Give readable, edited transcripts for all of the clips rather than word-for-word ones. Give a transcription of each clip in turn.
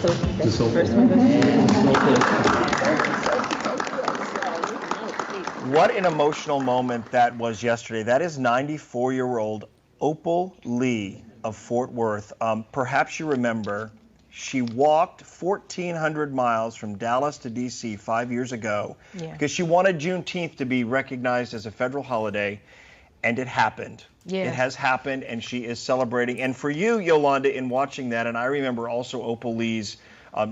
What an emotional moment that was yesterday. That is 94-year-old Opal Lee of Fort Worth. Perhaps you remember, she walked 1,400 miles from Dallas to D.C. 5 years ago because she wanted Juneteenth to be recognized as a federal holiday, and it happened. Yeah. It has happened, and she is celebrating. And for you, Yolanda, in watching that, and I remember also Opal Lee's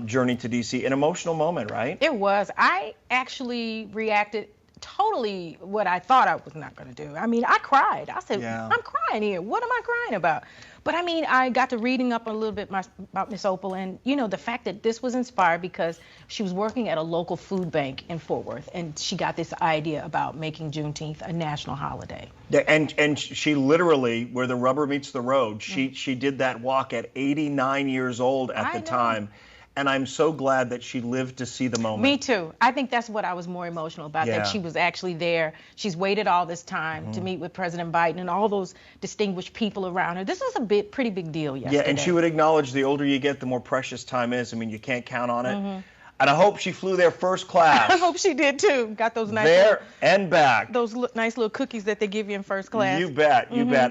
journey to D.C., an emotional moment, right? It was. I actually reacted totally what I thought I was not going to do. I mean, I cried. I said, I'm crying here. What am I crying about? But I mean, I got to reading up a little bit about Miss Opal, and you know, the fact that this was inspired because she was working at a local food bank in Fort Worth, and she got this idea about making Juneteenth a national holiday. Yeah, and she literally, where the rubber meets the road, she did that walk at 89 years old at the time. And I'm so glad that she lived to see the moment. Me too. I think that's what I was more emotional about, that she was actually there. She's waited all this time to meet with President Biden and all those distinguished people around her. This was a pretty big deal yesterday. Yeah, and she would acknowledge the older you get, the more precious time is. I mean, you can't count on it. And I hope she flew there first class. I hope she did too. Got those nice there and back. Those nice little cookies that they give you in first class. You bet, you bet.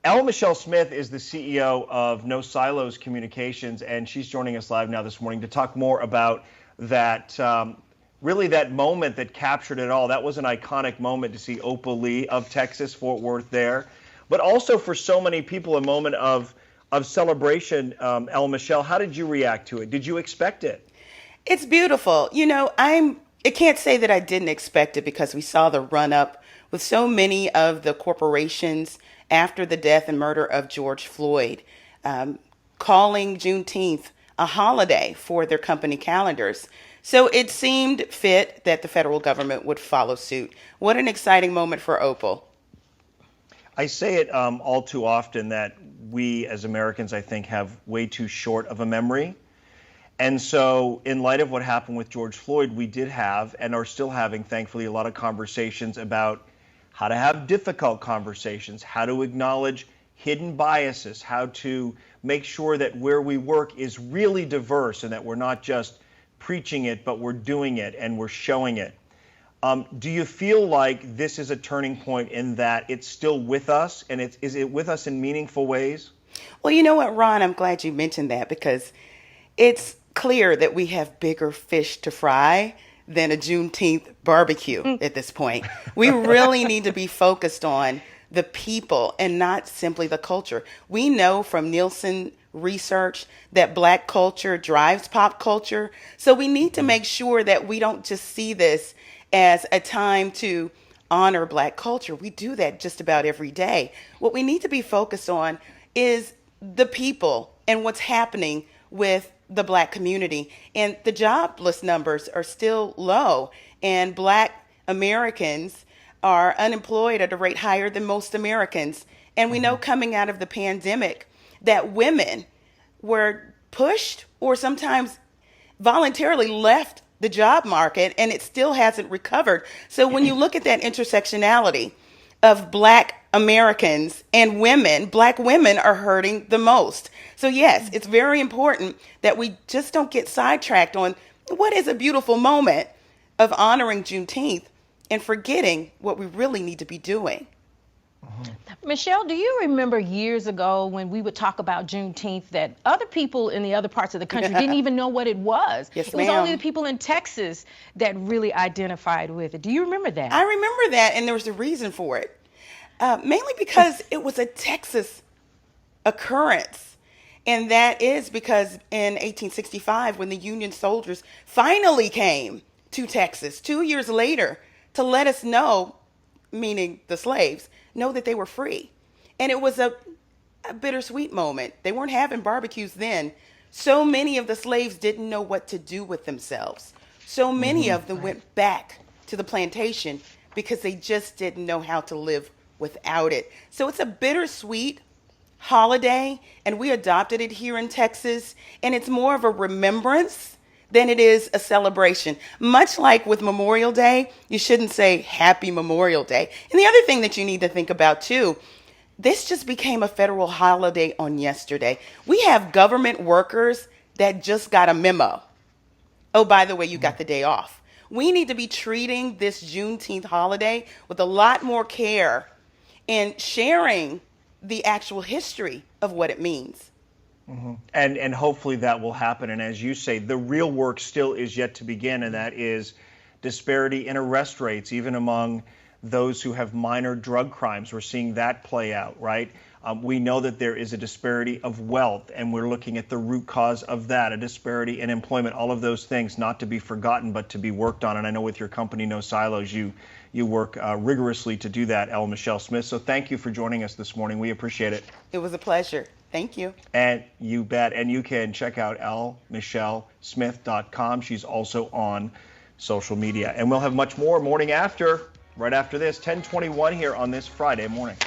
Ella Michelle Smith is the CEO of No Silos Communications, and she's joining us live now this morning to talk more about that, really that moment that captured it all. That was an iconic moment to see Opal Lee of Texas, Fort Worth there. But also for so many people, a moment of celebration. Ella Michelle, how did you react to it? Did you expect it? It's beautiful. You know, I can't say that I didn't expect it because we saw the run-up with so many of the corporations after the death and murder of George Floyd, calling Juneteenth a holiday for their company calendars. So it seemed fit that the federal government would follow suit. What an exciting moment for Opal. I say it all too often that we as Americans, I think, have way too short of a memory. And so in light of what happened with George Floyd, we did have and are still having, thankfully, a lot of conversations about how to have difficult conversations, how to acknowledge hidden biases, how to make sure that where we work is really diverse and that we're not just preaching it, but we're doing it and we're showing it. Do you feel like this is a turning point in that it's still with us, and is it with us in meaningful ways? Well, you know what, Ron, I'm glad you mentioned that because it's clear that we have bigger fish to fry than a Juneteenth barbecue at this point. We really need to be focused on the people and not simply the culture. We know from Nielsen research that Black culture drives pop culture. So we need to make sure that we don't just see this as a time to honor Black culture. We do that just about every day. What we need to be focused on is the people and what's happening with the Black community. And the jobless numbers are still low, and Black Americans are unemployed at a rate higher than most Americans. And we know coming out of the pandemic that women were pushed or sometimes voluntarily left the job market, and it still hasn't recovered. So when you look at that intersectionality of Black Americans and women, Black women are hurting the most. So yes, it's very important that we just don't get sidetracked on what is a beautiful moment of honoring Juneteenth and forgetting what we really need to be doing. Michelle, do you remember years ago when we would talk about Juneteenth that other people in the other parts of the country didn't even know what it was? Yes, it was only the people in Texas that really identified with it. Do you remember that? I remember that, and there was a reason for it. Mainly because it was a Texas occurrence. And that is because in 1865, when the Union soldiers finally came to Texas 2 years later to let us know, meaning the slaves, know that they were free. And it was a bittersweet moment. They weren't having barbecues then. So many of the slaves didn't know what to do with themselves. So many of them went back to the plantation because they just didn't know how to live without it. So it's a bittersweet holiday, and we adopted it here in Texas, and it's more of a remembrance than it is a celebration. Much like with Memorial Day, you shouldn't say Happy Memorial Day. And the other thing that you need to think about too, this just became a federal holiday on yesterday. We have government workers that just got a memo. Oh, by the way, you got the day off. We need to be treating this Juneteenth holiday with a lot more care and sharing the actual history of what it means. Mm-hmm. And hopefully that will happen. And as you say, the real work still is yet to begin, and that is disparity in arrest rates, even among those who have minor drug crimes. We're seeing that play out, right? We know that there is a disparity of wealth, and we're looking at the root cause of that, a disparity in employment, all of those things not to be forgotten, but to be worked on. And I know with your company, No Silos, you work rigorously to do that, L. Michelle Smith. So thank you for joining us this morning. We appreciate it. It was a pleasure. Thank you. And you bet. And you can check out lmichellesmith.com. She's also on social media. And we'll have much more morning after, right after this, 10:21 here on this Friday morning.